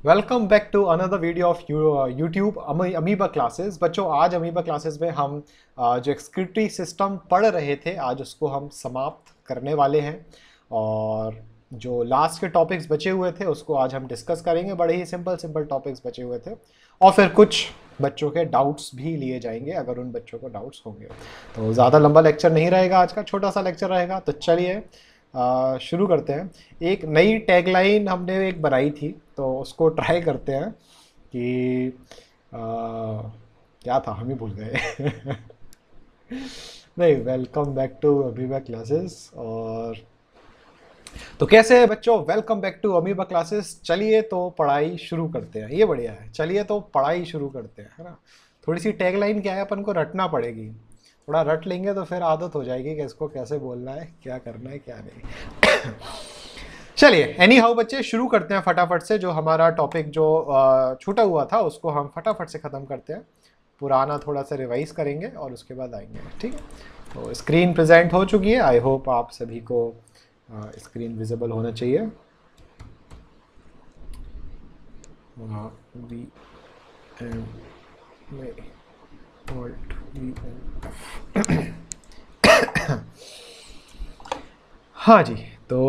Welcome back to another video of YouTube Amoeba Classes. बच्चों, आज amoeba classes में हम जो एक्सक्रीटरी सिस्टम पढ़ रहे थे, आज उसको हम समाप्त करने वाले हैं। और जो लास्ट के टॉपिक्स बचे हुए थे उसको आज हम डिस्कस करेंगे। बड़े ही सिंपल सिंपल टॉपिक्स बचे हुए थे और फिर कुछ बच्चों के डाउट्स भी लिए जाएंगे अगर उन बच्चों को डाउट्स होंगे। तो ज़्यादा लंबा लेक्चर नहीं रहेगा, आज का छोटा सा लेक्चर रहेगा। तो चलिए शुरू करते हैं। एक नई टैगलाइन हमने एक बनाई थी, तो उसको ट्राई करते हैं कि क्या था, हम ही भूल गए। नहीं, welcome back to Amoeba Classes. और तो कैसे है बच्चों, welcome back to Amoeba Classes. चलिए तो पढ़ाई शुरू करते हैं, ये बढ़िया है। चलिए तो पढ़ाई शुरू करते हैं, है ना। थोड़ी सी टैगलाइन क्या है, अपन को रटना पड़ेगी। थोड़ा रट लेंगे तो फिर आदत हो जाएगी कि इसको कैसे बोलना है, क्या करना है, क्या नहीं। चलिए, एनी हाउ बच्चे, शुरू करते हैं फटाफट से। जो हमारा टॉपिक जो छूटा हुआ था उसको हम फटाफट से ख़त्म करते हैं। पुराना थोड़ा सा रिवाइज करेंगे और उसके बाद आएंगे, ठीक है। तो स्क्रीन प्रेजेंट हो चुकी है। आई होप आप सभी को स्क्रीन विजिबल होना चाहिए। V M Alt VF। हाँ जी, तो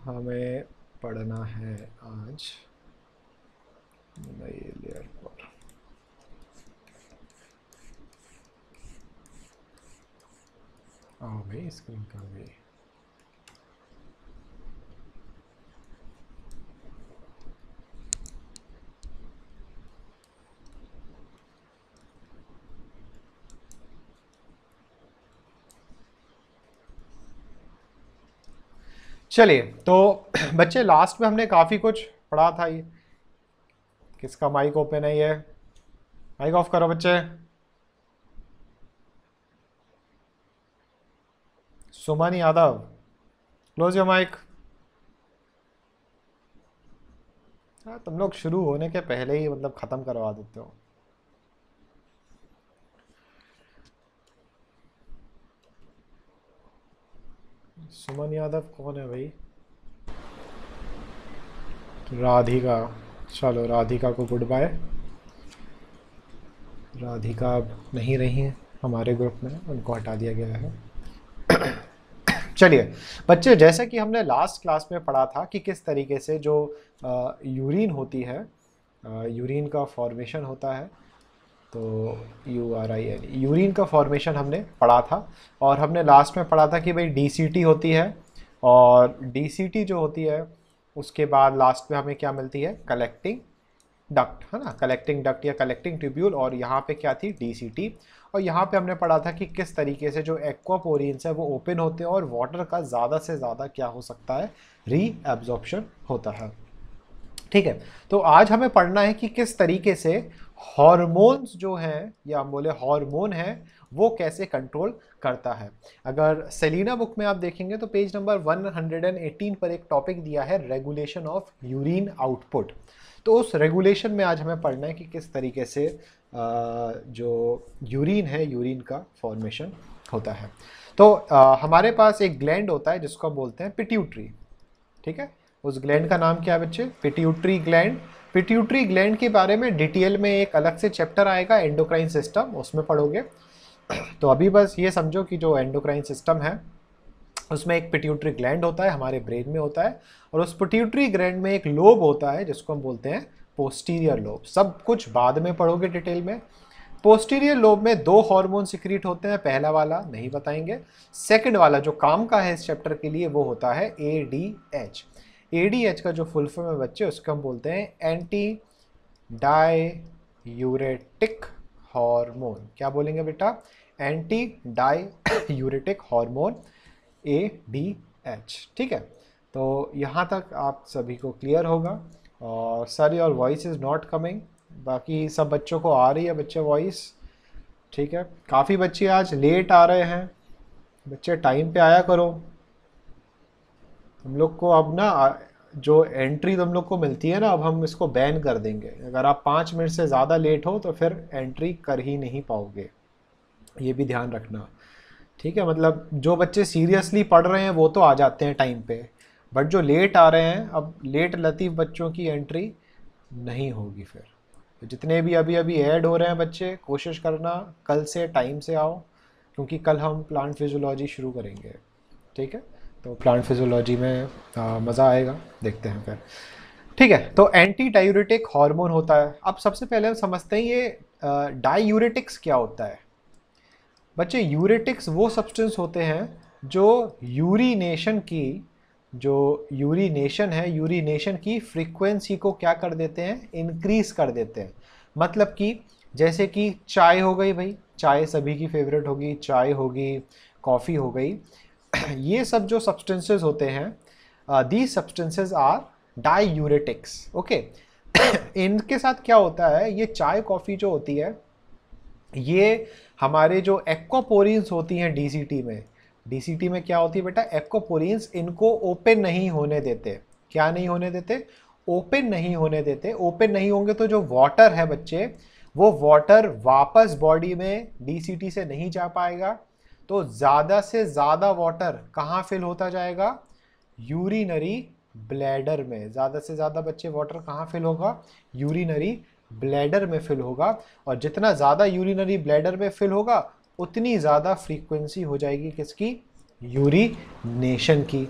हमें पढ़ना है आज नई लेयर पर। आओ भाई, स्क्रीन कहाँ गई। चलिए तो बच्चे, लास्ट में हमने काफ़ी कुछ पढ़ा था। ये किसका माइक ओपन है? ये माइक ऑफ करो बच्चे। Suman Yadav, close your mic. तुम लोग शुरू होने के पहले ही मतलब ख़त्म करवा देते हो। सुमन यादव कौन है भाई? राधिका। चलो, राधिका को गुड बाय। राधिका अब नहीं रही हैं हमारे ग्रुप में, उनको हटा दिया गया है। चलिए बच्चे, जैसा कि हमने लास्ट क्लास में पढ़ा था कि किस तरीके से जो यूरिन होती है, यूरिन का फॉर्मेशन होता है। तो URIN, यूरिन का फॉर्मेशन हमने पढ़ा था। और हमने लास्ट में पढ़ा था कि भाई DCT होती है, और DCT जो होती है उसके बाद लास्ट में हमें क्या मिलती है? कलेक्टिंग डक्ट, है ना। कलेक्टिंग डक्ट या कलेक्टिंग ट्यूब्यूल। और यहाँ पे क्या थी? DCT। और यहाँ पे हमने पढ़ा था कि किस तरीके से जो एक्वापोरियंस है वो ओपन होते हैं और वाटर का ज़्यादा से ज़्यादा क्या हो सकता है? रीएब्जॉर्प्शन होता है, ठीक है। तो आज हमें पढ़ना है कि किस तरीके से हॉर्मोन्स जो हैं, या हम बोले हार्मोन है, वो कैसे कंट्रोल करता है। अगर सेलिना बुक में आप देखेंगे तो पेज नंबर 118 पर एक टॉपिक दिया है, रेगुलेशन ऑफ यूरिन आउटपुट। तो उस रेगुलेशन में आज हमें पढ़ना है कि किस तरीके से जो यूरिन है, यूरिन का फॉर्मेशन होता है। तो हमारे पास एक ग्लैंड होता है जिसको हम बोलते हैं पिट्यूटरी, ठीक है। उस ग्लैंड का नाम क्या है बच्चे? Pituitary gland. पिट्यूटरी ग्लैंड के बारे में डिटेल में एक अलग से चैप्टर आएगा, एंडोक्राइन सिस्टम, उसमें पढ़ोगे। तो अभी बस ये समझो कि जो एंडोक्राइन सिस्टम है उसमें एक पिट्यूटरी ग्लैंड होता है, हमारे ब्रेन में होता है। और उस पिट्यूटरी ग्लैंड में एक लोब होता है जिसको हम बोलते हैं पोस्टीरियर लोब। सब कुछ बाद में पढ़ोगे डिटेल में। पोस्टीरियर लोब में दो हार्मोन सिक्रीट होते हैं, पहला वाला नहीं बताएंगे, सेकंड वाला जो काम का है इस चैप्टर के लिए वो होता है ADH। ADH का जो फुल फॉर्म है बच्चे, उसको हम बोलते हैं एंटी डाययूरेटिक हार्मोन। क्या बोलेंगे बेटा? एंटी डाययूरेटिक हार्मोन, ADH, ठीक है। तो यहाँ तक आप सभी को क्लियर होगा। और sir, your voice is not coming. बाकी सब बच्चों को आ रही है बच्चे वॉइस? ठीक है। काफ़ी बच्चे आज लेट आ रहे हैं, बच्चे टाइम पे आया करो। हम लोग को अब ना जो एंट्री तुम लोग को मिलती है ना, अब हम इसको बैन कर देंगे। अगर आप 5 मिनट से ज़्यादा लेट हो तो फिर एंट्री कर ही नहीं पाओगे, ये भी ध्यान रखना, ठीक है। मतलब जो बच्चे सीरियसली पढ़ रहे हैं वो तो आ जाते हैं टाइम पे, बट जो लेट आ रहे हैं, अब लेट लतीफ़ बच्चों की एंट्री नहीं होगी फिर। तो जितने भी अभी अभी ऐड हो रहे हैं बच्चे, कोशिश करना कल से टाइम से आओ, क्योंकि कल हम प्लांट फिजियोलॉजी शुरू करेंगे। ठीक है, तो प्लांट फिजियोलॉजी में मज़ा आएगा, देखते हैं फिर। ठीक है, तो एंटी डायूरेटिक हार्मोन होता है। अब सबसे पहले हम समझते हैं ये डायूरेटिक्स क्या होता है। बच्चे, यूरेटिक्स वो सब्सटेंस होते हैं जो यूरिनेशन की, जो यूरिनेशन है, यूरिनेशन की फ्रीक्वेंसी को क्या कर देते हैं, इंक्रीज कर देते हैं। मतलब कि जैसे कि चाय हो गई भाई, चाय सभी की फेवरेट होगी, चाय होगी, कॉफ़ी हो गई, ये सब जो सब्सटेंसेस होते हैं, these substances are diuretics. Okay, इनके साथ क्या होता है, ये चाय कॉफ़ी जो होती है, ये हमारे जो एक्वापोरिन्स होती हैं डीसीटी में, डीसीटी में क्या होती है बेटा, एक्वापोरिन्स, इनको ओपन नहीं होने देते। क्या नहीं होने देते, ओपन नहीं होने देते। ओपन नहीं होंगे तो जो वाटर है बच्चे, वो वाटर वापस बॉडी में डीसीटी से नहीं जा पाएगा। तो ज़्यादा से ज़्यादा वाटर कहाँ फिल होता जाएगा, यूरिनरी ब्लैडर में। ज़्यादा से ज़्यादा बच्चे वाटर कहाँ फिल होगा, यूरिनरी ब्लैडर में फिल होगा। और जितना ज़्यादा यूरिनरी ब्लैडर में फिल होगा, उतनी ज़्यादा फ्रीक्वेंसी हो जाएगी किसकी, यूरिनेशन की।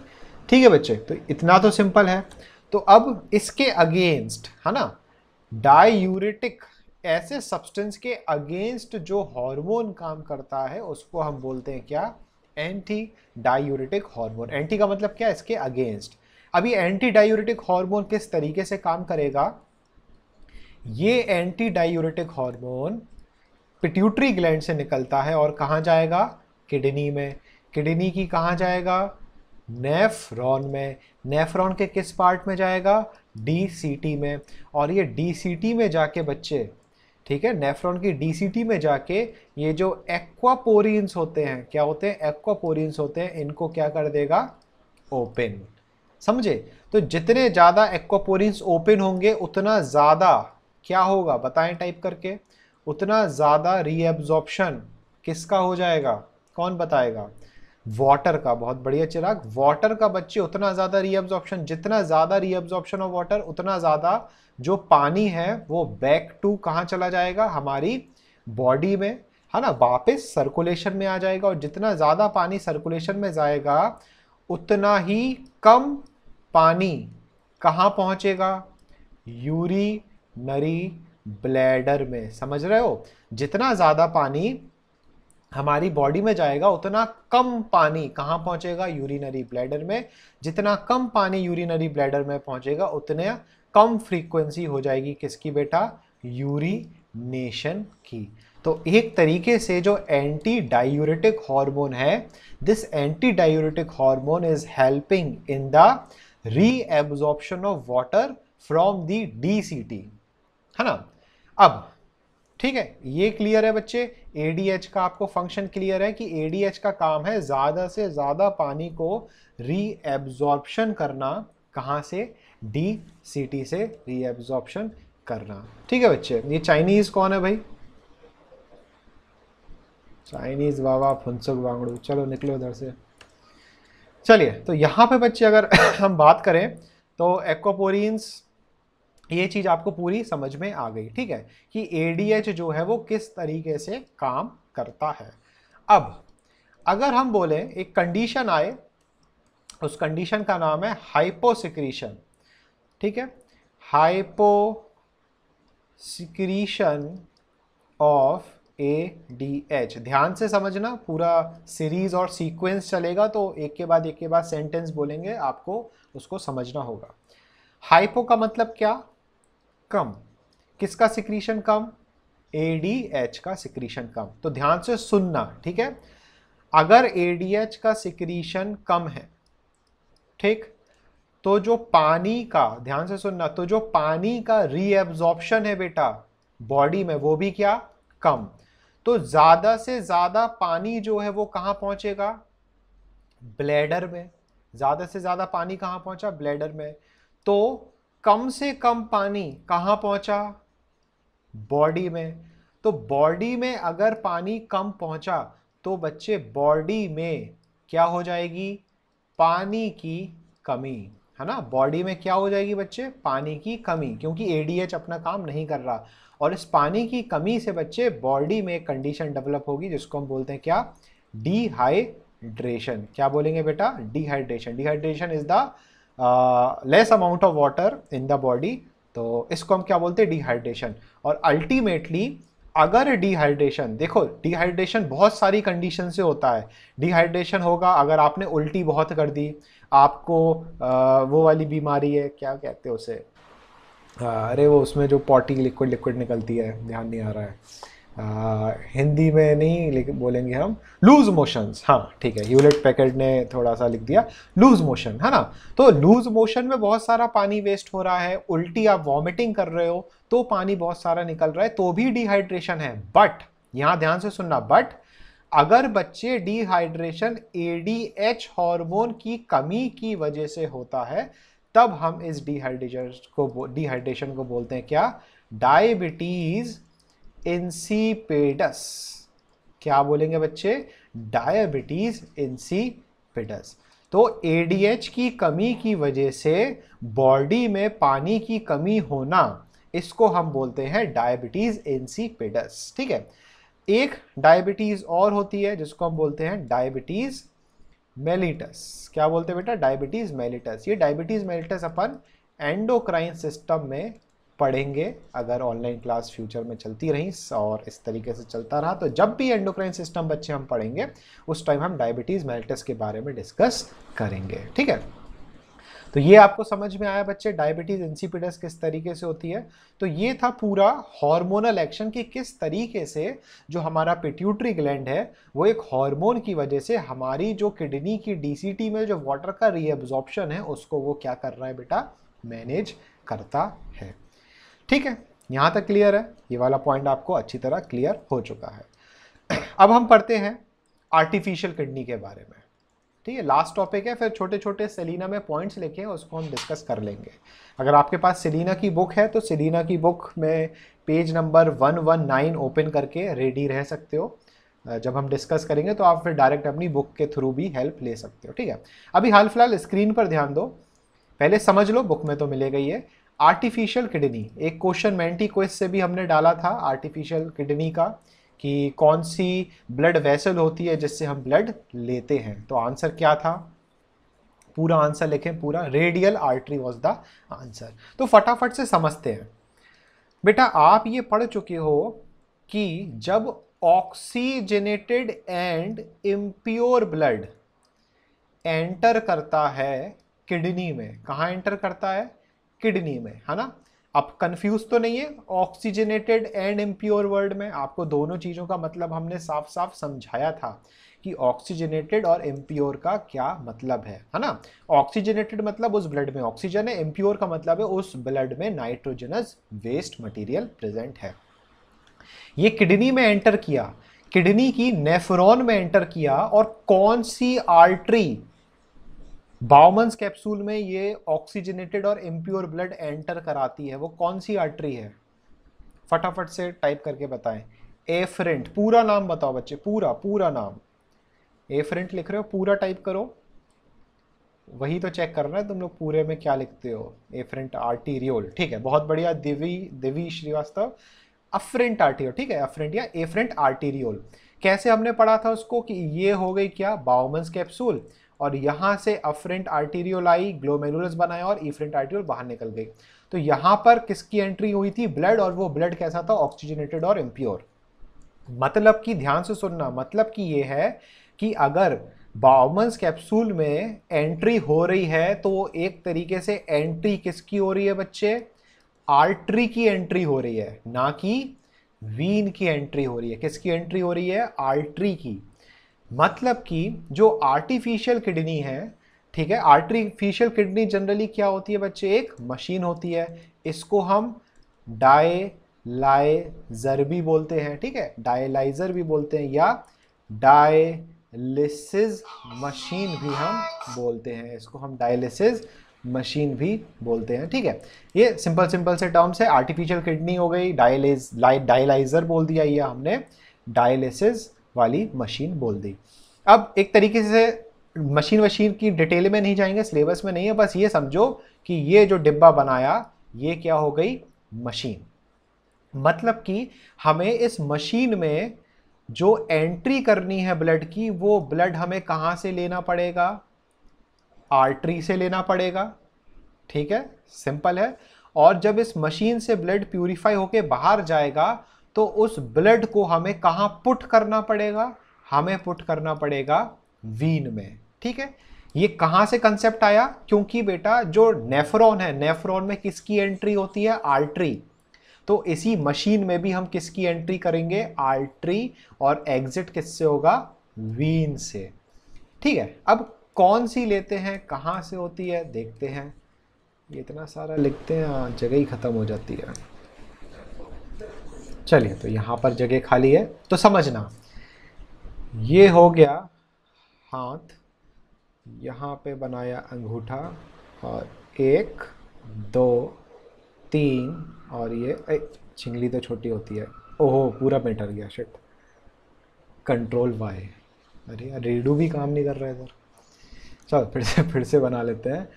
ठीक है बच्चे, तो इतना तो सिंपल है। तो अब इसके अगेंस्ट है ना, डायूरेटिक, ऐसे सब्सटेंस के अगेंस्ट जो हार्मोन काम करता है उसको हम बोलते हैं क्या, एंटी डायूरेटिक हार्मोन। एंटी का मतलब क्या, इसके अगेंस्ट। अभी एंटी डायूरेटिक हार्मोन किस तरीके से काम करेगा, ये anti diuretic hormone pituitary gland से निकलता है और कहाँ जाएगा, किडनी में। किडनी की कहाँ जाएगा, नेफ्रॉन में। नेफ्रॉन के किस पार्ट में जाएगा, डीसीटी में। और ये डीसीटी में जाके बच्चे, ठीक है, नेफ्रॉन की डीसीटी में जाके ये जो एक्वापोरिन्स होते हैं, क्या होते हैं, एक्वापोरिन्स होते हैं, इनको क्या कर देगा, ओपन। समझे। तो जितने ज़्यादा एक्वापोरिन्स ओपन होंगे उतना ज़्यादा क्या होगा, बताएं टाइप करके, उतना ज़्यादा रीएब्जॉर्प्शन किसका हो जाएगा, कौन बताएगा, वाटर का। बहुत बढ़िया चिराग, वाटर का बच्चे उतना ज़्यादा रीएब्जॉर्प्शन, जितना ज़्यादा रीएब्जॉर्प्शन ऑफ वाटर, उतना ज़्यादा जो पानी है वो बैक टू कहाँ चला जाएगा, हमारी बॉडी में, है ना, वापस सर्कुलेशन में आ जाएगा। और जितना ज़्यादा पानी सर्कुलेशन में जाएगा, उतना ही कम पानी कहाँ पहुँचेगा, यूरिनरी ब्लैडर में। समझ रहे हो, जितना ज़्यादा पानी हमारी बॉडी में जाएगा उतना कम पानी कहाँ पहुँचेगा, यूरिनरी ब्लैडर में। जितना कम पानी यूरिनरी ब्लैडर में पहुँचेगा उतने कम फ्रीक्वेंसी हो जाएगी किसकी बेटा, यूरिनेशन की। तो एक तरीके से जो एंटी डायूरेटिक हार्मोन है, this anti diuretic hormone is helping in the reabsorption of water from the DCT, है ना। अब ठीक है, ये क्लियर है बच्चे, एडीएच का आपको फंक्शन क्लियर है कि एडीएच का काम है ज़्यादा से ज़्यादा पानी को रीएब्जॉर्प्शन करना, कहाँ से, डीसीटी से रीएब्जॉर्प्शन करना। ठीक है बच्चे, ये चाइनीज़ कौन है भाई, चाइनीज़ वावा फुनसुक वांगड़ू, चलो निकलो उधर से। चलिए, तो यहाँ पे बच्चे अगर हम बात करें तो एक्वापोरिन्स, ये चीज़ आपको पूरी समझ में आ गई। ठीक है, कि एडीएच जो है वो किस तरीके से काम करता है। अब अगर हम बोले एक कंडीशन आए, उस कंडीशन का नाम है हाइपोसिक्रीशन। ठीक है, हाइपोसिक्रीशन ऑफ एडीएच। ध्यान से समझना, पूरा सीरीज और सीक्वेंस चलेगा, तो एक के बाद सेंटेंस बोलेंगे, आपको उसको समझना होगा। हाइपो का मतलब क्या, कम। किसका सिक्रीशन कम, एडीएच का सिक्रीशन कम। तो ध्यान से सुनना, ठीक है, अगर एडीएच का सिक्रीशन कम है, ठीक, तो जो पानी का, ध्यान से सुनना, तो जो पानी का रीएब्जॉर्प्शन है बेटा बॉडी में, वो भी क्या, कम। तो ज्यादा से ज्यादा पानी जो है वो कहां पहुंचेगा, ब्लैडर में। ज्यादा से ज्यादा पानी कहां पहुंचा, ब्लैडर में। तो कम से कम पानी कहां पहुंचा, बॉडी में। तो बॉडी में अगर पानी कम पहुंचा तो बच्चे बॉडी में क्या हो जाएगी, पानी की कमी। है ना, बॉडी में क्या हो जाएगी बच्चे, पानी की कमी, क्योंकि एडीएच अपना काम नहीं कर रहा। और इस पानी की कमी से बच्चे बॉडी में एक कंडीशन डेवलप होगी जिसको हम बोलते हैं क्या, डिहाइड्रेशन। क्या बोलेंगे बेटा, dehydration. Dehydration is the less amount of water in the body, तो इसको हम क्या बोलते हैं, डिहाइड्रेशन। और अल्टीमेटली अगर डिहाइड्रेशन, देखो डिहाइड्रेशन बहुत सारी कंडीशन से होता है। डिहाइड्रेशन होगा अगर आपने उल्टी बहुत कर दी, आपको वो वाली बीमारी है, क्या कहते हैं उसे, अरे वो उसमें जो पॉटी लिक्विड लिक्विड निकलती है, ध्यान नहीं आ रहा है, हिंदी में नहीं लेकिन बोलेंगे हम, लूज मोशंस। हाँ ठीक है, ह्यूलेट पैकर्ड ने थोड़ा सा लिख दिया लूज मोशन, है ना। तो लूज मोशन में बहुत सारा पानी वेस्ट हो रहा है, उल्टी आप वॉमिटिंग कर रहे हो तो पानी बहुत सारा निकल रहा है, तो भी डिहाइड्रेशन है। बट यहां ध्यान से सुनना, बट अगर बच्चे डिहाइड्रेशन एडीएच हार्मोन की कमी की वजह से होता है, तब हम इस डिहाइड्रेशन को बोलते हैं क्या, डायबिटीज इंसिपिडस। क्या बोलेंगे बच्चे, डायबिटीज इंसिपिडस। तो एडीएच की कमी की वजह से बॉडी में पानी की कमी होना, इसको हम बोलते हैं डायबिटीज इंसिपिडस। ठीक है, एक डायबिटीज और होती है जिसको हम बोलते हैं डायबिटीज मेलिटस। क्या बोलते हैं बेटा, डायबिटीज मेलिटस। ये डायबिटीज मेलिटस अपन एंडोक्राइन सिस्टम में पढ़ेंगे, अगर ऑनलाइन क्लास फ्यूचर में चलती रही और इस तरीके से चलता रहा, तो जब भी एंडोक्राइन सिस्टम बच्चे हम पढ़ेंगे उस टाइम हम डायबिटीज मेलिटस के बारे में डिस्कस करेंगे। ठीक है, तो ये आपको समझ में आया बच्चे, डायबिटीज इंसिपिडस किस तरीके से होती है। तो ये था पूरा हार्मोनल एक्शन की किस तरीके से जो हमारा पिट्यूटरी ग्लैंड है वो एक हार्मोन की वजह से हमारी जो किडनी की डीसीटी में जो वाटर का रीअब्जॉर्प्शन है उसको वो क्या कर रहा है बेटा, मैनेज करता है। ठीक है, यहां तक क्लियर है, ये वाला पॉइंट आपको अच्छी तरह क्लियर हो चुका है। अब हम पढ़ते हैं आर्टिफिशियल किडनी के बारे में। ठीक है, लास्ट टॉपिक है, फिर छोटे छोटे सेलिना में पॉइंट्स लिखे हैं उसको हम डिस्कस कर लेंगे। अगर आपके पास सेलिना की बुक है तो सेलिना की बुक में पेज नंबर 119 ओपन करके रेडी रह सकते हो, जब हम डिस्कस करेंगे तो आप फिर डायरेक्ट अपनी बुक के थ्रू भी हेल्प ले सकते हो। ठीक है, अभी हाल फिलहाल स्क्रीन पर ध्यान दो, पहले समझ लो, बुक में तो मिलेगा ही है। आर्टिफिशियल किडनी, एक क्वेश्चन मेंटी क्विज से भी हमने डाला था आर्टिफिशियल किडनी का, कि कौन सी ब्लड वेसल होती है जिससे हम ब्लड लेते हैं। तो आंसर क्या था, पूरा आंसर लिखें, पूरा radial artery was the answer. तो फटाफट से समझते हैं बेटा, आप ये पढ़ चुके हो कि जब oxygenated and impure blood enter करता है किडनी में, कहाँ एंटर करता है, किडनी में, है ना। अब कंफ्यूज तो नहीं है ऑक्सीजनेटेड एंड इम्प्योर वर्ड में, आपको दोनों चीजों का मतलब हमने साफ साफ समझाया था कि ऑक्सीजनेटेड और इम्प्योर का क्या मतलब है ना। ऑक्सीजनेटेड मतलब उस ब्लड में ऑक्सीजन है, इम्प्योर का मतलब है उस ब्लड में नाइट्रोजनस वेस्ट मटेरियल प्रेजेंट है। ये किडनी में एंटर किया, किडनी की नेफ्रॉन में एंटर किया, और कौन सी आर्टरी, बाउमन्स कैप्सूल में ये ऑक्सीजनेटेड और इम्प्योर ब्लड एंटर कराती है, वो कौन सी आर्टरी है, फटाफट से टाइप करके बताएं। एफरेंट, पूरा नाम बताओ बच्चे, पूरा पूरा नाम। एफरेंट लिख रहे हो, पूरा टाइप करो, वही तो चेक करना है तुम लोग पूरे में क्या लिखते हो। एफरेंट आर्टीरियोल, ठीक है, बहुत बढ़िया, दिवी श्रीवास्तव, अफरेंट आर्टीरियोल, ठीक है, अफरेंट या एफरेंट आर्टीरियोल। कैसे हमने पढ़ा था उसको कि ये हो गई क्या, बाउमन्स कैप्सूल, और यहां से अफरेंट आर्टीरियोल आई, ग्लोमेरुलस बनाया और इफरेंट आर्टीरियोल बाहर निकल गई। तो यहां पर किसकी एंट्री हुई थी, ब्लड, और वो ब्लड कैसा था, ऑक्सीजनेटेड और इम्प्योर। मतलब कि ध्यान से सुनना, मतलब कि ये है कि अगर बाउमन्स कैप्सूल में एंट्री हो रही है तो एक तरीके से एंट्री किसकी हो रही है बच्चे, आर्टरी की एंट्री हो रही है, ना कि वीन की एंट्री हो रही है। किसकी एंट्री हो रही है, आर्टरी की। मतलब कि जो आर्टिफिशियल किडनी है, ठीक है, आर्टिफिशियल किडनी जनरली क्या होती है बच्चे, एक मशीन होती है, इसको हम डायलाइजर भी बोलते हैं, ठीक है, डायलाइजर भी बोलते हैं, या डायलिसिस मशीन भी हम बोलते हैं, इसको हम डायलिसिस मशीन भी बोलते हैं। ठीक है, ये सिंपल सिंपल से टर्म्स है। आर्टिफिशियल किडनी हो गई, डायलाइजर बोल दिया, ये हमने डायलिसिस वाली मशीन बोल दी। अब एक तरीके से मशीन वशीन की डिटेल में नहीं जाएंगे, सिलेबस में नहीं है, बस ये समझो कि ये जो डिब्बा बनाया ये क्या हो गई, मशीन। मतलब कि हमें इस मशीन में जो एंट्री करनी है ब्लड की, वो ब्लड हमें कहां से लेना पड़ेगा, आर्टरी से लेना पड़ेगा। ठीक है, सिंपल है। और जब इस मशीन से ब्लड प्यूरिफाई होके बाहर जाएगा तो उस ब्लड को हमें कहां पुट करना पड़ेगा, हमें पुट करना पड़ेगा वीन में। ठीक है, ये कहां से कंसेप्ट आया, क्योंकि बेटा जो नेफ्रॉन है, नेफ्रॉन में किसकी एंट्री होती है, आर्टरी। तो इसी मशीन में भी हम किसकी एंट्री करेंगे, आर्टरी, और एग्जिट किससे होगा, वीन से। ठीक है, अब कौन सी लेते हैं, कहां से होती है, देखते हैं। ये इतना सारा लिखते हैं जगह ही खत्म हो जाती है। चलिए, तो यहां पर जगह खाली है तो समझना, ये हो गया हाथ, यहाँ पे बनाया अंगूठा, और 1 2 3, और ये चिंगली तो छोटी होती है, ओहो पूरा मिटर गया, शिट, कंट्रोल वाई। अरे यार रीडू भी काम नहीं कर रहा है इधर। चलो फिर से बना लेते हैं।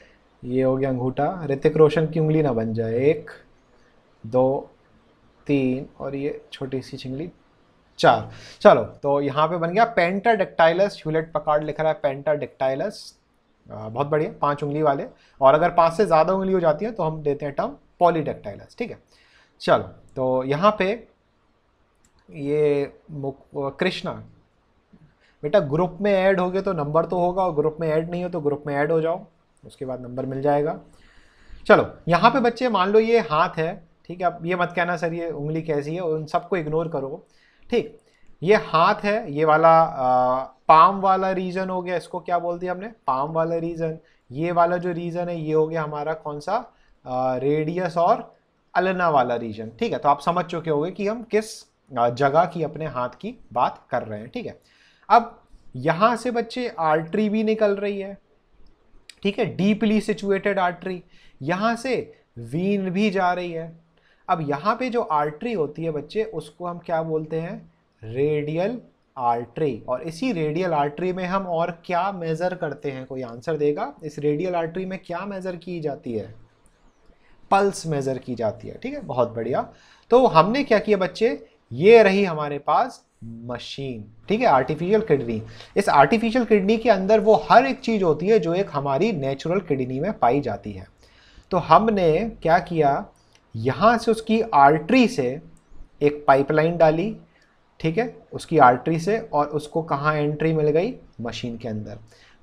ये हो गया अंगूठा, ऋतिक रोशन की उंगली ना बन जाए, 1 2 3, और ये छोटी सी चिंगली 4। चलो, तो यहाँ पे बन गया पेंटाडेक्टाइलस, ह्यूलेट पकार्ड लिख रहा है पेंटाडेक्टाइलस, बहुत बढ़िया, 5 उंगली वाले। और अगर 5 से ज़्यादा उंगली हो जाती है तो हम देते हैं टर्म पॉलीडेक्टाइलस। ठीक है, चलो, तो यहाँ पे ये कृष्णा बेटा ग्रुप में ऐड हो गए तो नंबर तो होगा, और ग्रुप में ऐड नहीं हो तो ग्रुप में ऐड हो जाओ, उसके बाद नंबर मिल जाएगा। चलो, यहाँ पे बच्चे मान लो ये हाथ है, ठीक है, अब ये मत कहना सर ये उंगली कैसी है, उन सबको इग्नोर करो। ठीक, ये हाथ है, ये वाला पाम वाला रीजन हो गया, इसको क्या बोल दिया हमने, पाम वाला रीजन। ये वाला जो रीजन है ये हो गया हमारा कौन सा, रेडियस और अल्ना वाला रीजन। ठीक है, तो आप समझ चुके होंगे कि हम किस जगह की अपने हाथ की बात कर रहे हैं। ठीक है, अब यहां से बच्चे आर्टरी भी निकल रही है, ठीक है, डीपली सिचुएटेड आर्टरी, यहां से वीन भी जा रही है। अब यहां पे जो आर्टरी होती है बच्चे, उसको हम क्या बोलते हैं, रेडियल आर्टरी। और इसी रेडियल आर्टरी में हम और क्या मेजर करते हैं, कोई आंसर देगा, इस रेडियल आर्टरी में क्या मेजर की जाती है, पल्स मेजर की जाती है। ठीक है, बहुत बढ़िया। तो हमने क्या किया बच्चे, ये रही हमारे पास मशीन, ठीक है, आर्टिफिशियल किडनी। इस आर्टिफिशियल किडनी के अंदर वो हर एक चीज होती है जो एक हमारी नेचुरल किडनी में पाई जाती है। तो हमने क्या किया, यहां से उसकी आर्टरी से एक पाइपलाइन डाली, ठीक है, उसकी आर्टरी से, और उसको कहाँ एंट्री मिल गई, मशीन के अंदर।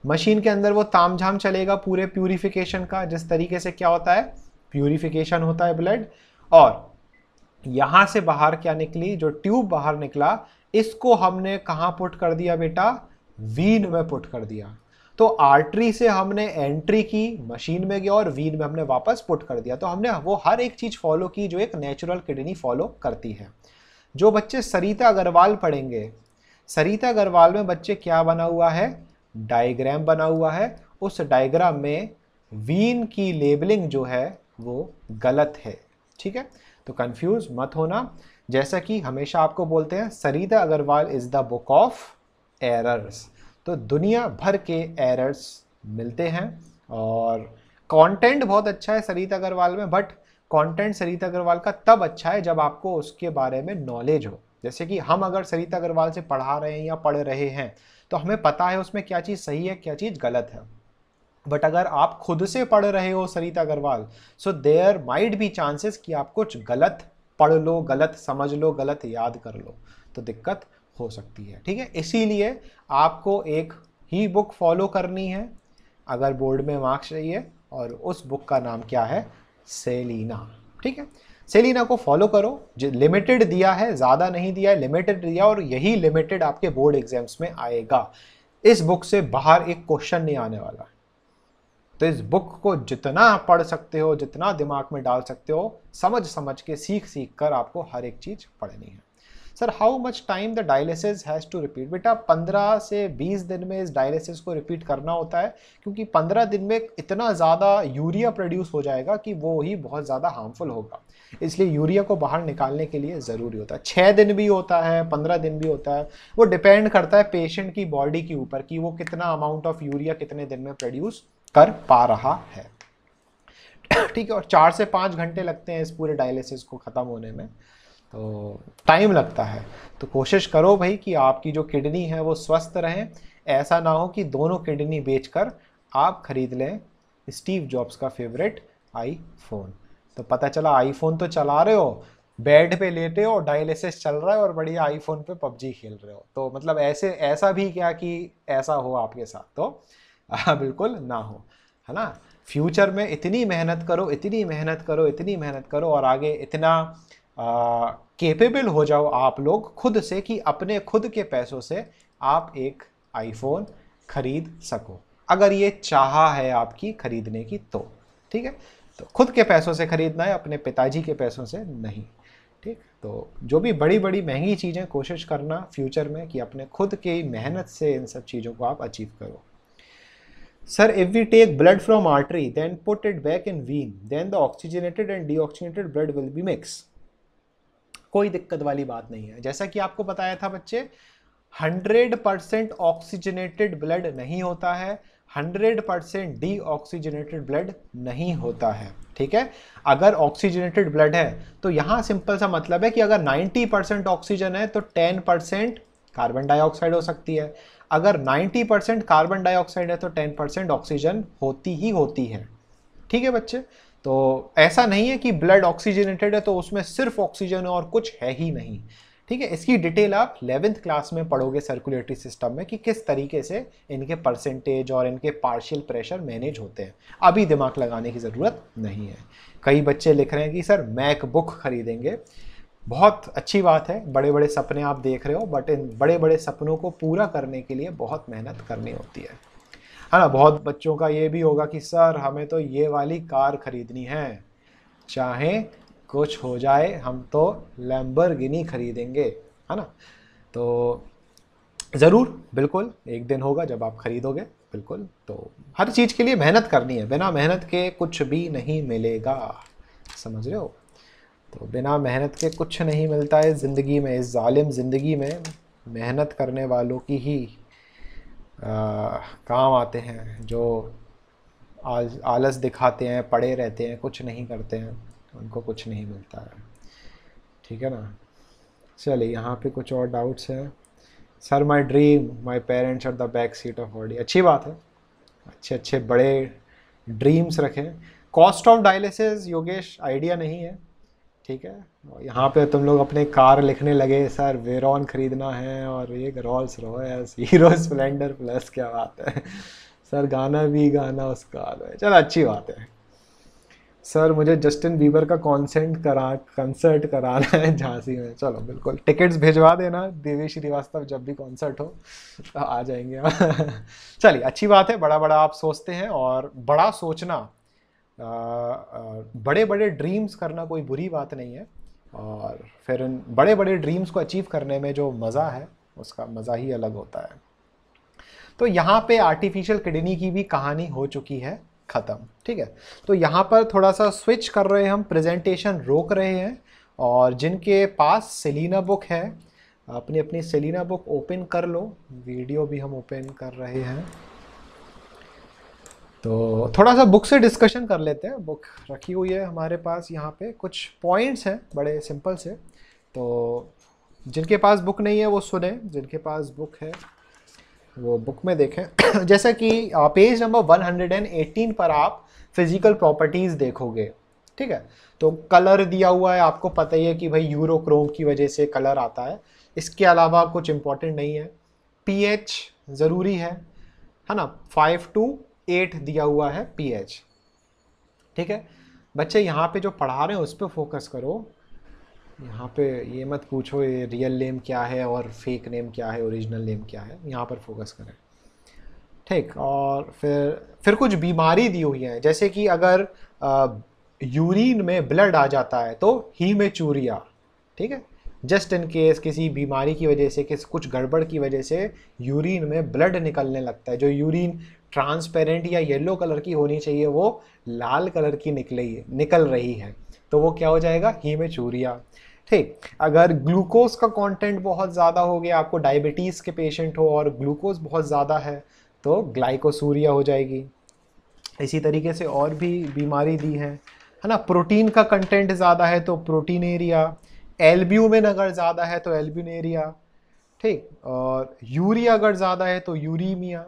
मशीन के अंदर वो तामझाम चलेगा पूरे प्यूरिफिकेशन का, जिस तरीके से क्या होता है, प्यूरिफिकेशन होता है ब्लड। और यहां से बाहर क्या निकली, जो ट्यूब बाहर निकला, इसको हमने कहां पुट कर दिया बेटा, वीन में पुट कर दिया। तो आर्टरी से हमने एंट्री की, मशीन में गया, और वीन में हमने वापस पुट कर दिया। तो हमने वो हर एक चीज फॉलो की जो एक नेचुरल किडनी फॉलो करती है। जो बच्चे सरिता अग्रवाल पढ़ेंगे, सरिता अग्रवाल में बच्चे क्या बना हुआ है, डायग्राम बना हुआ है, उस डायग्राम में वीन की लेबलिंग जो है वो गलत है। ठीक है, तो कंफ्यूज मत होना। जैसा कि हमेशा आपको बोलते हैं, Sarita Agarwal is the book of errors. तो दुनिया भर के एरर्स मिलते हैं, और कंटेंट बहुत अच्छा है सरिता अग्रवाल में, बट कंटेंट सरिता अग्रवाल का तब अच्छा है जब आपको उसके बारे में नॉलेज हो। जैसे कि हम अगर सरिता अग्रवाल से पढ़ा रहे हैं या पढ़ रहे हैं तो हमें पता है उसमें क्या चीज़ सही है, क्या चीज़ गलत है। बट अगर आप खुद से पढ़ रहे हो Sarita Agarwal, so there might be chances कि आप कुछ गलत पढ़ लो, गलत समझ लो, गलत याद कर लो, तो दिक्कत हो सकती है। ठीक है, इसीलिए आपको एक ही बुक फॉलो करनी है अगर बोर्ड में मार्क्स चाहिए, और उस बुक का नाम क्या है, सेलिना। ठीक है, सेलिना को फॉलो करो, जो लिमिटेड दिया है, ज़्यादा नहीं दिया है, लिमिटेड दिया, और यही लिमिटेड आपके बोर्ड एग्जाम्स में आएगा। इस बुक से बाहर एक क्वेश्चन नहीं आने वाला। तो इस बुक को जितना पढ़ सकते हो, जितना दिमाग में डाल सकते हो, समझ समझ के, सीख सीख कर आपको हर एक चीज़ पढ़नी है। Sir how much time the dialysis has to repeat? बेटा 15 से 20 दिन में इस डायलिसिस को रिपीट करना होता है, क्योंकि 15 दिन में इतना ज़्यादा यूरिया प्रोड्यूस हो जाएगा कि वो ही बहुत ज़्यादा हार्मफुल होगा, इसलिए यूरिया को बाहर निकालने के लिए ज़रूरी होता है। 6 दिन भी होता है, 15 दिन भी होता है, वो डिपेंड करता है पेशेंट की बॉडी के ऊपर कि वो कितना अमाउंट ऑफ यूरिया कितने दिन में प्रोड्यूस कर पा रहा है। ठीक है, और 4 से 5 घंटे लगते हैं इस पूरे डायलिसिस को ख़त्म होने में, तो टाइम लगता है। तो कोशिश करो भाई कि आपकी जो किडनी है वो स्वस्थ रहे, ऐसा ना हो कि दोनों किडनी बेचकर आप खरीद लें स्टीव जॉब्स का फेवरेट आईफोन। तो पता चला आईफोन तो चला रहे हो, बेड पे लेटे हो, डायलिसिस चल रहा है और बढ़िया आईफोन पे पबजी खेल रहे हो। तो मतलब ऐसा भी क्या कि ऐसा हो आपके साथ, तो बिल्कुल ना हो, है ना। फ्यूचर में इतनी मेहनत करो, इतनी मेहनत करो, इतनी मेहनत करो, और आगे इतना केपेबल हो जाओ आप लोग खुद से कि अपने खुद के पैसों से आप एक आईफोन खरीद सको, अगर ये चाहा है आपकी खरीदने की तो। ठीक है, तो खुद के पैसों से खरीदना है, अपने पिताजी के पैसों से नहीं। ठीक, तो जो भी बड़ी बड़ी महंगी चीज़ें कोशिश करना फ्यूचर में कि अपने खुद की मेहनत से इन सब चीज़ों को आप अचीव करो। Sir, if we take blood from artery, then put it back in vein, then the oxygenated and deoxygenated blood will be mixed. कोई दिक्कत वाली बात नहीं है। जैसा कि आपको बताया था बच्चे, 100% ऑक्सीजनेटेड ब्लड नहीं होता है, 100% डीऑक्सीजनेटेड ब्लड नहीं होता है। ठीक है, अगर ऑक्सीजनेटेड ब्लड है तो यहाँ सिंपल सा मतलब है कि अगर 90% ऑक्सीजन है तो 10% कार्बन डाइऑक्साइड हो सकती है, अगर 90% कार्बन डाइऑक्साइड है तो 10% ऑक्सीजन होती ही होती है। ठीक है बच्चे, तो ऐसा नहीं है कि ब्लड ऑक्सीजनेटेड है तो उसमें सिर्फ ऑक्सीजन है और कुछ है ही नहीं। ठीक है, इसकी डिटेल आप 11th क्लास में पढ़ोगे सर्कुलेटरी सिस्टम में कि किस तरीके से इनके परसेंटेज और इनके पार्शियल प्रेशर मैनेज होते हैं। अभी दिमाग लगाने की ज़रूरत नहीं है। कई बच्चे लिख रहे हैं कि सर मैकबुक खरीदेंगे, बहुत अच्छी बात है, बड़े बड़े सपने आप देख रहे हो, बट इन बड़े बड़े सपनों को पूरा करने के लिए बहुत मेहनत करनी होती है ना। बहुत बच्चों का ये भी होगा कि सर हमें तो ये वाली कार खरीदनी है, चाहे कुछ हो जाए हम तो लैम्बोर्गिनी खरीदेंगे, है ना। तो ज़रूर, बिल्कुल एक दिन होगा जब आप खरीदोगे, बिल्कुल। तो हर चीज़ के लिए मेहनत करनी है, बिना मेहनत के कुछ भी नहीं मिलेगा, समझ रहे हो। तो बिना मेहनत के कुछ नहीं मिलता है ज़िंदगी में। इस जालिम ज़िंदगी में मेहनत करने वालों की ही काम आते हैं, जो आलस दिखाते हैं, पड़े रहते हैं, कुछ नहीं करते हैं, उनको कुछ नहीं मिलता है। ठीक है ना। चलिए यहाँ पे कुछ और डाउट्स हैं। Sir my dream my parents are the back seat of body. अच्छी बात है, अच्छे अच्छे बड़े ड्रीम्स रखें। Cost of dialysis Yogesh idea नहीं है। ठीक है, यहाँ पे तुम लोग अपने कार लिखने लगे, सर वेरॉन खरीदना है और एक Rolls Royce hero Splendor plus, क्या बात है सर, गाना भी गाना उसका है। चलो अच्छी बात है। सर मुझे जस्टिन बीबर का कंसर्ट कराना है झांसी में। चलो बिल्कुल, टिकट्स भिजवा देना देवी श्रीवास्तव, जब भी कॉन्सर्ट हो तो आ जाएंगे। चलिए अच्छी बात है, बड़ा बड़ा आप सोचते हैं, और बड़ा सोचना, बड़े बड़े ड्रीम्स करना कोई बुरी बात नहीं है, और फिर उन बड़े बड़े ड्रीम्स को अचीव करने में जो मज़ा है उसका मज़ा ही अलग होता है। तो यहाँ पे आर्टिफिशियल किडनी की भी कहानी हो चुकी है ख़त्म। ठीक है, तो यहाँ पर थोड़ा सा स्विच कर रहे हैं हम, प्रेजेंटेशन रोक रहे हैं, और जिनके पास सेलिना बुक है अपनी अपनी सेलिना बुक ओपन कर लो। वीडियो भी हम ओपन कर रहे हैं, तो थोड़ा सा बुक से डिस्कशन कर लेते हैं। बुक रखी हुई है हमारे पास, यहाँ पे कुछ पॉइंट्स हैं बड़े सिंपल से, तो जिनके पास बुक नहीं है वो सुने, जिनके पास बुक है वो बुक में देखें। जैसे कि पेज नंबर 118 पर आप फिजिकल प्रॉपर्टीज़ देखोगे। ठीक है, तो कलर दिया हुआ है, आपको पता ही है कि भाई यूरोक्रोम की वजह से कलर आता है, इसके अलावा कुछ इम्पोर्टेंट नहीं है। पीएच ज़रूरी है ना, 5 to 8 दिया हुआ है पीएच। ठीक है बच्चे, यहाँ पे जो पढ़ा रहे हैं उस पर फोकस करो। यहाँ पे ये मत पूछो ये रियल नेम क्या है और फेक नेम क्या है, ओरिजिनल नेम क्या है, यहाँ पर फोकस करें। ठीक, और फिर कुछ बीमारी दी हुई है, जैसे कि अगर यूरिन में ब्लड आ जाता है तो हीमेचूरिया। ठीक है, जस्ट इन केस किसी बीमारी की वजह से, कुछ गड़बड़ की वजह से यूरिन में ब्लड निकलने लगता है, जो यूरिन ट्रांसपेरेंट या येलो कलर की होनी चाहिए वो लाल कलर की निकल रही है, तो वो क्या हो जाएगा, हीमेचूरिया। ठीक, अगर ग्लूकोज का कंटेंट बहुत ज़्यादा हो गया, आपको डायबिटीज़ के पेशेंट हो और ग्लूकोज बहुत ज़्यादा है, तो ग्लाइकोसूरिया हो जाएगी। इसी तरीके से और भी बीमारी दी है ना। प्रोटीन का कंटेंट ज़्यादा है तो प्रोटीनेरिया, एल्ब्यूमिन अगर ज़्यादा है तो एल्ब्यूनेरिया। ठीक, और यूरिया अगर ज़्यादा है तो यूरीमिया।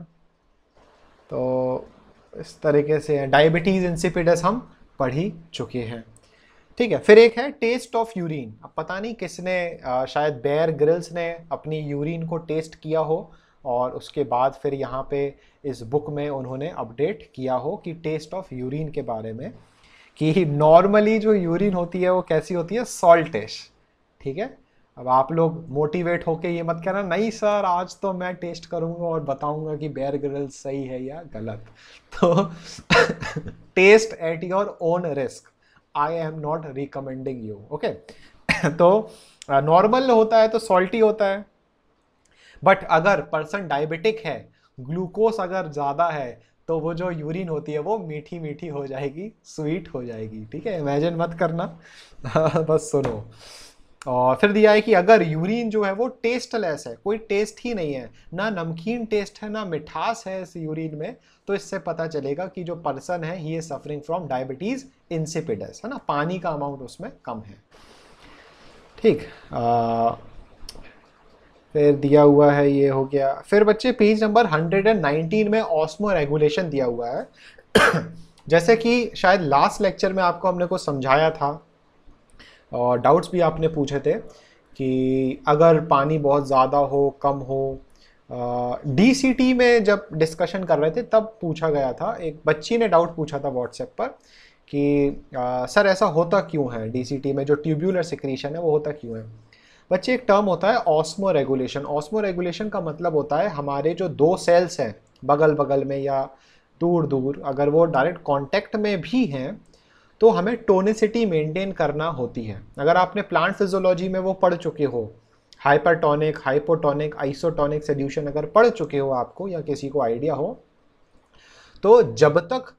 तो इस तरीके से डायबिटीज़ इंसिपिडस हम पढ़ ही चुके हैं। ठीक है, फिर एक है टेस्ट ऑफ यूरिन। अब पता नहीं किसने, शायद बेयर ग्रिल्स ने अपनी यूरिन को टेस्ट किया हो और उसके बाद फिर यहाँ पे इस बुक में उन्होंने अपडेट किया हो कि टेस्ट ऑफ यूरिन के बारे में, कि नॉर्मली जो यूरिन होती है वो कैसी होती है, सॉल्टिश। ठीक है, अब आप लोग मोटिवेट होके ये मत कहना नहीं सर आज तो मैं टेस्ट करूंगा और बताऊंगा कि बेयर ग्रिल्स सही है या गलत। तो test at your own risk, I am not recommending you, okay. तो नॉर्मल होता है तो सॉल्टी होता है, बट अगर पर्सन डायबिटिक है, ग्लूकोज अगर ज़्यादा है, तो वो जो यूरिन होती है वो मीठी मीठी हो जाएगी, स्वीट हो जाएगी। ठीक है, इमेजिन मत करना, बस सुनो। और फिर दिया है कि अगर यूरिन जो है वो टेस्टलेस है, कोई टेस्ट ही नहीं है, ना नमकीन टेस्ट है ना मिठास है इस यूरिन में, तो इससे पता चलेगा कि जो पर्सन है he is suffering from diabetes insipidus, है ना, पानी का अमाउंट उसमें कम है। ठीक, फिर दिया हुआ है, ये हो गया। फिर बच्चे पेज नंबर 119 में ऑस्मो रेगुलेशन दिया हुआ है। जैसे कि शायद लास्ट लेक्चर में आपको हमने को समझाया था और डाउट्स भी आपने पूछे थे कि अगर पानी बहुत ज़्यादा हो कम हो, डीसीटी में जब डिस्कशन कर रहे थे तब पूछा गया था, एक बच्ची ने डाउट पूछा था व्हाट्सएप पर कि सर ऐसा होता क्यों है, डीसीटी में जो ट्यूब्यूलर सिक्रीशन है वो होता क्यों है। बच्चे एक टर्म होता है ऑस्मो रेगुलेशन। ऑस्मो रेगुलेशन का मतलब होता है हमारे जो दो सेल्स हैं बगल बगल में या दूर दूर, अगर वो डायरेक्ट कांटेक्ट में भी हैं तो हमें टोनिसिटी मेंटेन करना होती है। अगर आपने प्लांट फिजियोलॉजी में वो पढ़ चुके हो, हाइपरटोनिक, हाइपोटोनिक, आइसोटोनिक सॉल्यूशन अगर पढ़ चुके हो आपको या किसी को आइडिया हो, तो जब तक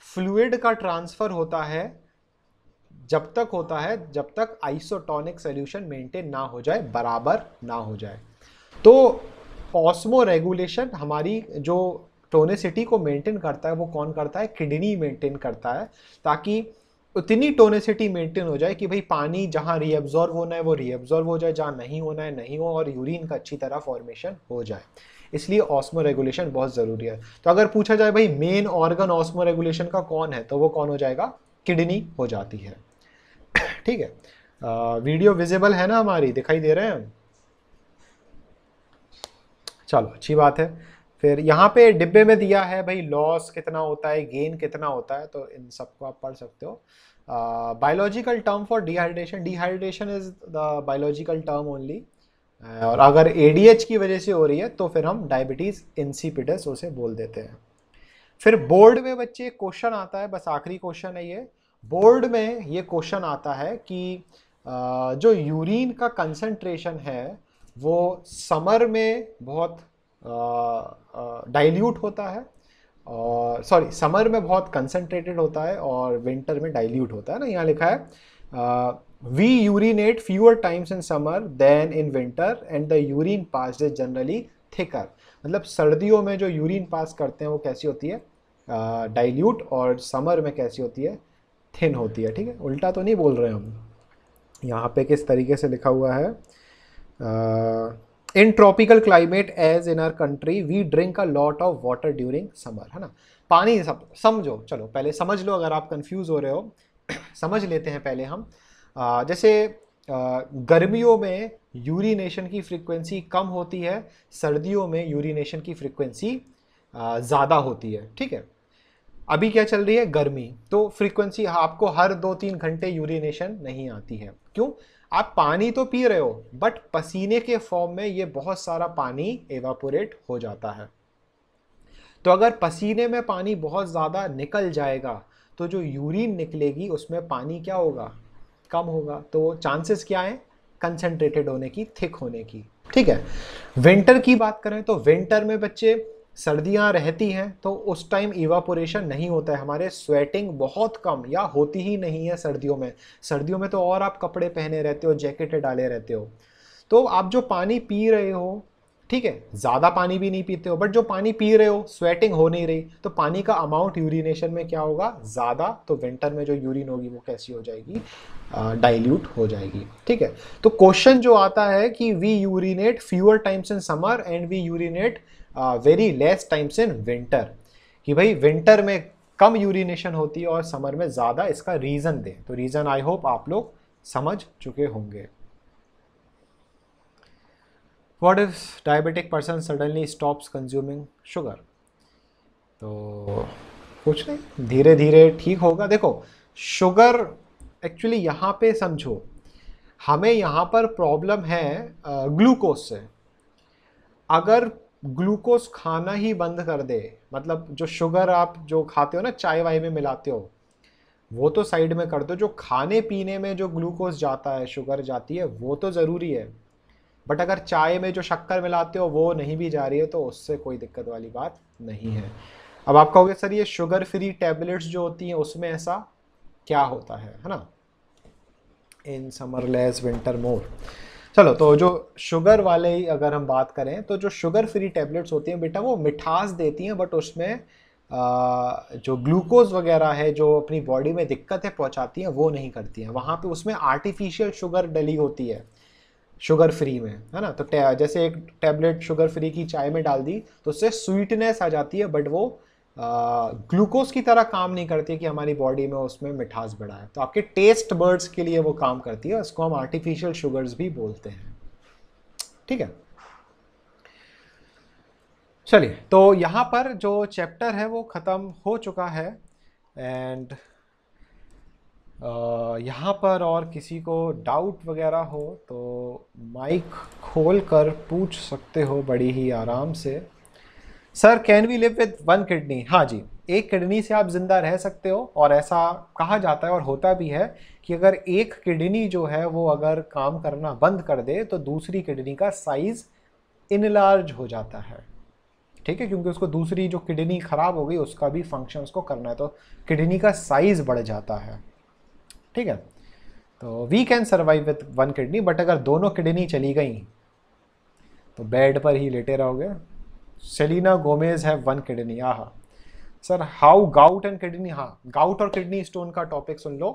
फ्लूइड का ट्रांसफर होता है, जब तक आइसोटोनिक सॉल्यूशन मेंटेन ना हो जाए, बराबर ना हो जाए। तो ऑस्मो रेगुलेशन हमारी जो टोनिसिटी को मेंटेन करता है वो कौन करता है, किडनी मेंटेन करता है, ताकि उतनी टोनिसिटी मेंटेन हो जाए कि भाई पानी जहाँ रीअब्जॉर्ब होना है वो रीअब्जॉर्ब हो जाए, जहाँ नहीं होना है नहीं हो, और यूरिन का अच्छी तरह फॉर्मेशन हो जाए। इसलिए ऑस्मो रेगुलेशन बहुत ज़रूरी है। तो अगर पूछा जाए भाई मेन ऑर्गन ऑस्मो रेगुलेशन का कौन है, तो वो कौन हो जाएगा, किडनी हो जाती है। ठीक है, वीडियो विजिबल है ना हमारी, दिखाई दे रहे हैं, चलो अच्छी बात है। फिर यहाँ पे डिब्बे में दिया है भाई लॉस कितना होता है, गेन कितना होता है, तो इन सबको आप पढ़ सकते हो। Biological term for dehydration, dehydration is the biological term only, और अगर एडीएच की वजह से हो रही है तो फिर हम डायबिटीज इंसिपिडस उसे बोल देते हैं। फिर बोर्ड में बच्चे क्वेश्चन आता है, बस आखिरी क्वेश्चन है ये, बोर्ड में ये क्वेश्चन आता है कि जो यूरिन का कंसंट्रेशन है वो समर में बहुत डाइल्यूट होता है, और सॉरी समर में बहुत कंसंट्रेटेड होता है और विंटर में डाइल्यूट होता है ना। यहाँ लिखा है we urinate fewer times in summer than in winter and the urine pass is generally thicker. मतलब सर्दियों में जो यूरिन पास करते हैं वो कैसी होती है, डाइल्यूट, और समर में कैसी होती है, थिन होती है। ठीक है, उल्टा तो नहीं बोल रहे हम। यहाँ पे किस तरीके से लिखा हुआ है, in tropical climate as in our country we drink a lot of water during summer, है ना। पानी सब समझो, चलो पहले समझ लो, अगर आप कंफ्यूज हो रहे हो समझ लेते हैं पहले हम। जैसे गर्मियों में यूरिनेशन की फ्रीक्वेंसी कम होती है, सर्दियों में यूरिनेशन की फ्रीक्वेंसी ज़्यादा होती है। ठीक है, अभी क्या चल रही है, गर्मी, तो फ्रीक्वेंसी आपको हर 2-3 घंटे यूरिनेशन नहीं आती है। क्यों, आप पानी तो पी रहे हो बट पसीने के फॉर्म में ये बहुत सारा पानी एवापोरेट हो जाता है। तो अगर पसीने में पानी बहुत ज़्यादा निकल जाएगा तो जो यूरिन निकलेगी उसमें पानी क्या होगा, कम होगा। तो चांसेस क्या है, कंसंट्रेटेड होने की, थिक होने की। ठीक है, विंटर की बात करें तो विंटर में बच्चे सर्दियां रहती हैं तो उस टाइम इवापोरेशन नहीं होता है, हमारे स्वेटिंग बहुत कम या होती ही नहीं है सर्दियों में। सर्दियों में तो और आप कपड़े पहने रहते हो, जैकेट डाले रहते हो, तो आप जो पानी पी रहे हो, ठीक है, ज़्यादा पानी भी नहीं पीते हो, बट जो पानी पी रहे हो स्वेटिंग हो नहीं रही, तो पानी का अमाउंट यूरिनेशन में क्या होगा, ज़्यादा। तो विंटर में जो यूरिन होगी वो कैसी हो जाएगी, डाइल्यूट हो जाएगी। ठीक है, तो क्वेश्चन जो आता है कि we urinate fewer times in summer and we urinate very less times in winter, कि भाई विंटर में कम यूरिनेशन होती है और समर में ज़्यादा, इसका रीज़न दें। तो रीज़न आई होप आप लोग समझ चुके होंगे। What if diabetic person suddenly stops consuming sugar? तो कुछ नहीं, धीरे धीरे ठीक होगा। देखो शुगर एक्चुअली यहाँ पे समझो, हमें यहाँ पर प्रॉब्लम है ग्लूकोज से। अगर ग्लूकोज खाना ही बंद कर दे, मतलब जो शुगर आप जो खाते हो ना, चाय वाय में मिलाते हो, वो तो साइड में कर दो, जो खाने पीने में जो ग्लूकोज जाता है, शुगर जाती है, वो तो ज़रूरी है। बट अगर चाय में जो शक्कर मिलाते हो वो नहीं भी जा रही है तो उससे कोई दिक्कत वाली बात नहीं है। अब आप कहोगे सर ये शुगर फ्री टैबलेट्स जो होती हैं उसमें ऐसा क्या होता है ना, इन समर लेस विंटर मोर। चलो, तो जो शुगर वाले ही अगर हम बात करें तो जो शुगर फ्री टैबलेट्स होती हैं बेटा वो मिठास देती हैं, बट उसमें जो ग्लूकोज वगैरह है जो अपनी बॉडी में दिक्कतें पहुंचाती हैं वो नहीं करती हैं। वहाँ पे उसमें आर्टिफिशियल शुगर डली होती है शुगर फ्री में, है ना। तो जैसे एक टैबलेट शुगर फ्री की चाय में डाल दी तो उससे स्वीटनेस आ जाती है, बट वो ग्लूकोज की तरह काम नहीं करती कि हमारी बॉडी में उसमें मिठास बढ़ाए। तो आपके टेस्ट बर्ड्स के लिए वो काम करती है, उसको हम आर्टिफिशियल शुगर्स भी बोलते हैं। ठीक है, चलिए, तो यहाँ पर जो चैप्टर है वो ख़त्म हो चुका है। एंड यहाँ पर और किसी को डाउट वगैरह हो तो माइक खोल कर पूछ सकते हो बड़ी ही आराम से। Sir can we live with one kidney? हाँ जी, एक किडनी से आप जिंदा रह सकते हो, और ऐसा कहा जाता है और होता भी है कि अगर एक किडनी जो है वो अगर काम करना बंद कर दे तो दूसरी किडनी का साइज इनलार्ज हो जाता है। ठीक है, क्योंकि उसको दूसरी जो किडनी खराब हो गई उसका भी फंक्शन उसको करना है, तो किडनी का साइज बढ़ जाता है। ठीक है, तो we can survive with one kidney, but अगर दोनों किडनी चली गई तो बेड पर ही लेटे रहोगे। सेलिना गोमेज है वन किडनी। हाँ sir, how gout and kidney, हाँ गाउट और किडनी स्टोन का टॉपिक सुन लो।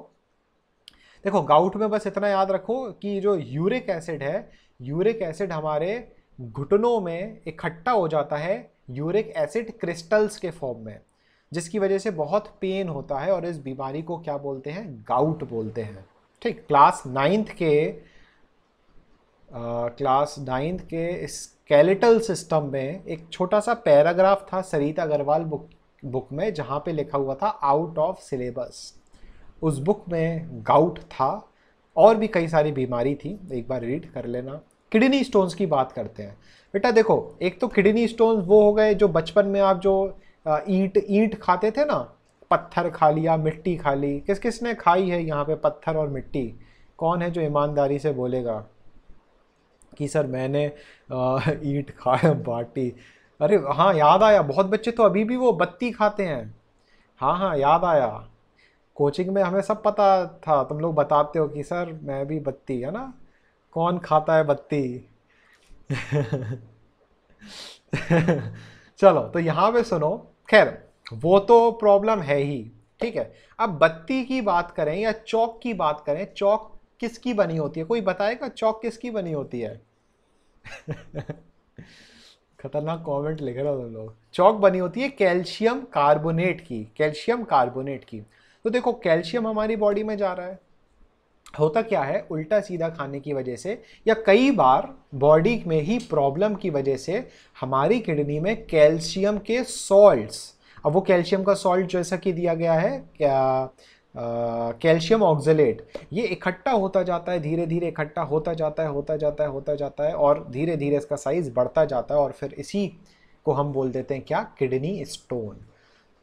देखो गाउट में बस इतना याद रखो कि जो यूरिक एसिड है, यूरिक एसिड हमारे घुटनों में इकट्ठा हो जाता है यूरिक एसिड क्रिस्टल्स के फॉर्म में, जिसकी वजह से बहुत पेन होता है, और इस बीमारी को क्या बोलते हैं, गाउट बोलते हैं। ठीक, क्लास नाइन्थ के स्केलेटल सिस्टम में एक छोटा सा पैराग्राफ था सरिता अग्रवाल बुक में, जहाँ पे लिखा हुआ था आउट ऑफ सिलेबस। उस बुक में गाउट था, और भी कई सारी बीमारी थी, एक बार रीड कर लेना। किडनी स्टोन्स की बात करते हैं बेटा। देखो, एक तो किडनी स्टोन्स वो हो गए जो बचपन में आप जो ईंट खाते थे ना, पत्थर खा लिया, मिट्टी खा ली। किस किस ने खाई है यहाँ पे पत्थर और मिट्टी? कौन है जो ईमानदारी से बोलेगा कि सर मैंने ईंट खाया, बाटी? अरे हाँ, याद आया, बहुत बच्चे तो अभी भी वो बत्ती खाते हैं। हाँ हाँ, याद आया, कोचिंग में हमें सब पता था, तुम लोग बताते हो कि सर मैं भी बत्ती, है ना, कौन खाता है बत्ती? चलो, तो यहाँ पे सुनो। खैर, वो तो प्रॉब्लम है ही। ठीक है, अब बत्ती की बात करें या चौक की बात करें, चौक किसकी बनी होती है? कोई बताएगा चौक किसकी बनी होती है? खतरनाक कमेंट लिख रहे हो तुम लोग। चौक बनी होती है कैल्शियम कार्बोनेट की, कैल्शियम कार्बोनेट की। तो देखो, कैल्शियम हमारी बॉडी में जा रहा है, होता क्या है, उल्टा सीधा खाने की वजह से या कई बार बॉडी में ही प्रॉब्लम की वजह से हमारी किडनी में कैल्शियम के सॉल्ट्स, अब वो कैल्शियम का सॉल्ट जैसा कि दिया गया है क्या, कैल्शियम ऑक्जेलेट, ये इकट्ठा होता जाता है, धीरे धीरे इकट्ठा होता जाता है, और धीरे धीरे इसका साइज बढ़ता जाता है, और फिर इसी को हम बोल देते हैं क्या, किडनी स्टोन।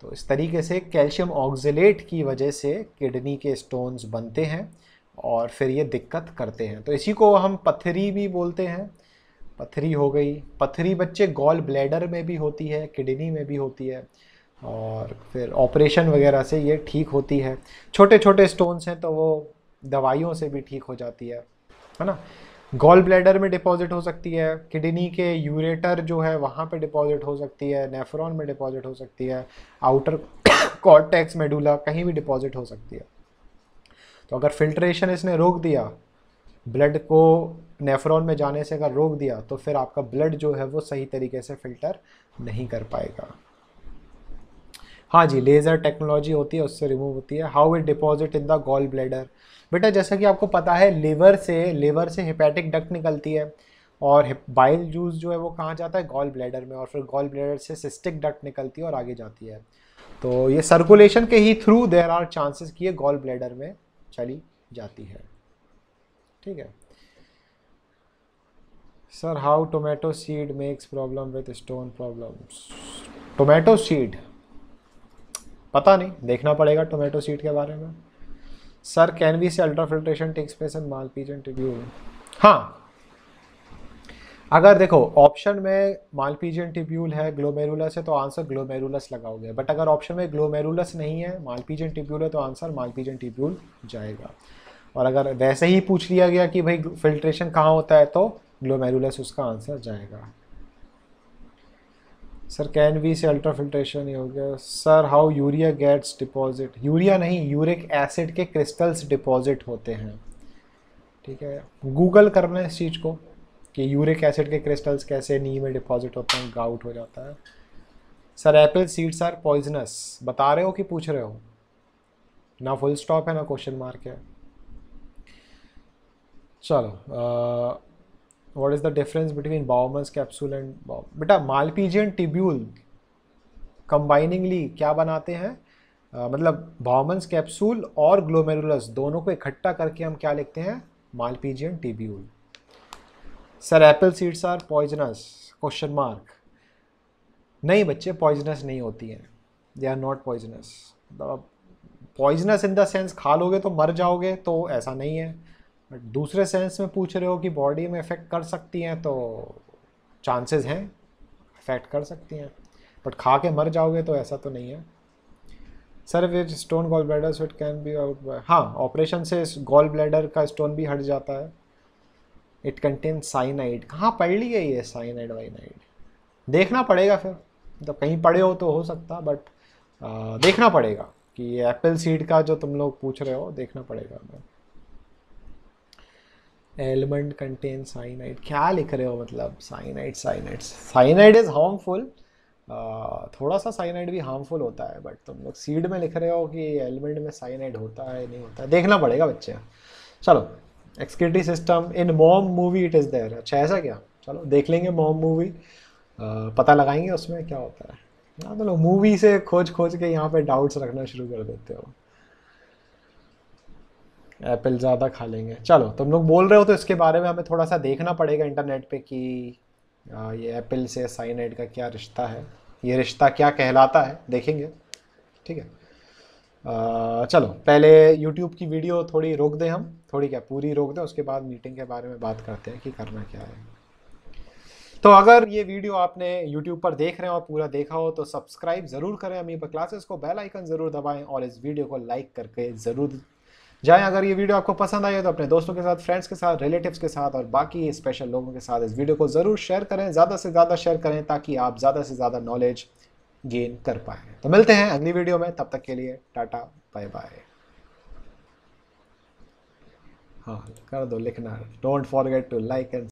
तो इस तरीके से कैल्शियम ऑक्जेलेट की वजह से किडनी के स्टोन्स बनते हैं, और फिर ये दिक्कत करते हैं। तो इसी को हम पथरी भी बोलते हैं। पथरी हो गई। पथरी बच्चे गॉल ब्लैडर में भी होती है, किडनी में भी होती है, और फिर ऑपरेशन वगैरह से ये ठीक होती है। छोटे छोटे स्टोन्स हैं तो वो दवाइयों से भी ठीक हो जाती है ना। गॉल ब्लैडर में डिपॉजिट हो सकती है, किडनी के यूरेटर जो है वहाँ पे डिपॉजिट हो सकती है, नेफ्रॉन में डिपॉजिट हो सकती है, आउटर कॉर्टेक्स मेडुला कहीं भी डिपॉजिट हो सकती है। तो अगर फिल्ट्रेशन इसने रोक दिया, ब्लड को नेफ्रॉन में जाने से अगर रोक दिया, तो फिर आपका ब्लड जो है वो सही तरीके से फिल्टर नहीं कर पाएगा। हाँ जी, लेज़र टेक्नोलॉजी होती है, उससे रिमूव होती है। How it deposit in the gall bladder. बेटा जैसा कि आपको पता है, लिवर से हेपेटिक डक्ट निकलती है, और बाइल जूस जो है वो कहाँ जाता है, गॉल ब्लैडर में, और फिर गॉल ब्लैडर से सिस्टिक डक्ट निकलती है और आगे जाती है। तो ये सर्कुलेशन के ही थ्रू देयर आर चांसेस कि ये गॉल ब्लैडर में चली जाती है। ठीक है sir, how tomato seed makes problem with stone problems. Tomato seed पता नहीं, देखना पड़ेगा टोमेटो सीड के बारे में। Sir can we say ultra filtration takes place in Malpighian tubule. हाँ, अगर देखो ऑप्शन में मालपीजियन ट्यूब्यूल है, ग्लोमेरुलस है, तो आंसर ग्लोमेरुलस लगाओगे। बट अगर ऑप्शन में ग्लोमेरुलस नहीं है, मालपीजियन ट्यूब्यूल है, तो आंसर मालपीजियन ट्यूब्यूल जाएगा। और अगर वैसे ही पूछ लिया गया कि भाई फिल्ट्रेशन कहाँ होता है, तो ग्लोमेरुलस उसका आंसर जाएगा। Sir can we say ultra filtration ही हो गया। Sir how urea gets deposit. Urea नहीं, यूरिक एसिड के क्रिस्टल्स डिपॉजिट होते हैं। ठीक है, गूगल करना है इस चीज़ को कि यूरिक एसिड के क्रिस्टल्स कैसे नी में डिपॉजिट होते हैं, गाउट हो जाता है। Sir apple seeds are poisonous. बता रहे हो कि पूछ रहे हो? ना फुल स्टॉप है ना क्वेश्चन मार्क है। चलो, what is the difference between Bowman's capsule and बेटा मालपीजियन ट्यूब्यूल कंबाइनिंगली क्या बनाते हैं, मतलब बाउमन्स कैप्सूल और ग्लोमेरुलस दोनों को इकट्ठा करके हम क्या लिखते हैं, Malpighian tubule. Sir apple seeds are poisonous question mark. नहीं बच्चे, पॉइजनस नहीं होती हैं, they are not poisonous. Poisonous in the sense खा लोगे तो मर जाओगे, तो ऐसा नहीं है। बट दूसरे सेंस में पूछ रहे हो कि बॉडी में इफेक्ट कर सकती हैं, तो चांसेस हैं इफेक्ट कर सकती हैं, बट खा के मर जाओगे तो ऐसा तो नहीं है। Sir with stone gall bladder so it can be out by. हाँ, ऑपरेशन से गॉल ब्लैडर का स्टोन भी हट जाता है। It contain cyanide. कहाँ पढ़ ली है ये साइनाइड वाइनाइड? देखना पड़ेगा फिर, मतलब कहीं पढ़े हो तो हो सकता, बट देखना पड़ेगा कि ये एप्पल सीड का जो तुम लोग पूछ रहे हो, देखना पड़ेगा। एलिमेंट कंटेन साइनाइड क्या लिख रहे हो, मतलब साइनाइड साइनाइड इज हार्मफुल। थोड़ा सा साइनाइड भी हार्मफुल होता है, बट तुम लोग सीड में लिख रहे हो कि एलिमेंट में साइनाइड होता है नहीं होता है, देखना पड़ेगा बच्चे। चलो, excretory system in mom movie it is there. अच्छा ऐसा क्या, चलो देख लेंगे मॉम मूवी, पता लगाएंगे उसमें क्या होता है। हाँ, तो लोग मूवी से खोज खोज के यहाँ पे डाउट्स रखना शुरू कर देते हो। एप्पल ज़्यादा खा लेंगे। चलो तुम लोग बोल रहे हो तो इसके बारे में हमें थोड़ा सा देखना पड़ेगा इंटरनेट पे कि ये एप्पल से साइनाइड का क्या रिश्ता है, ये रिश्ता क्या कहलाता है, देखेंगे। ठीक है, चलो पहले यूट्यूब की वीडियो थोड़ी रोक दें हम, थोड़ी क्या पूरी रोक दें, उसके बाद मीटिंग के बारे में बात करते हैं कि करना क्या है। तो अगर ये वीडियो आपने यूट्यूब पर देख रहे हैं और पूरा देखा हो तो सब्सक्राइब ज़रूर करें अमीबा क्लासेस को, बेल आइकन ज़रूर दबाएं और इस वीडियो को लाइक करके ज़रूर जाएं। अगर ये वीडियो आपको पसंद आई है तो अपने दोस्तों के साथ, फ्रेंड्स के साथ, रिलेटिव्स के साथ और बाकी स्पेशल लोगों के साथ इस वीडियो को ज़रूर शेयर करें, ज़्यादा से ज़्यादा शेयर करें ताकि आप ज़्यादा से ज़्यादा नॉलेज गेन कर पाएँ। तो मिलते हैं अगली वीडियो में, तब तक के लिए टाटा बाय बाय। हाँ कर दो लिखना, don't forget to like and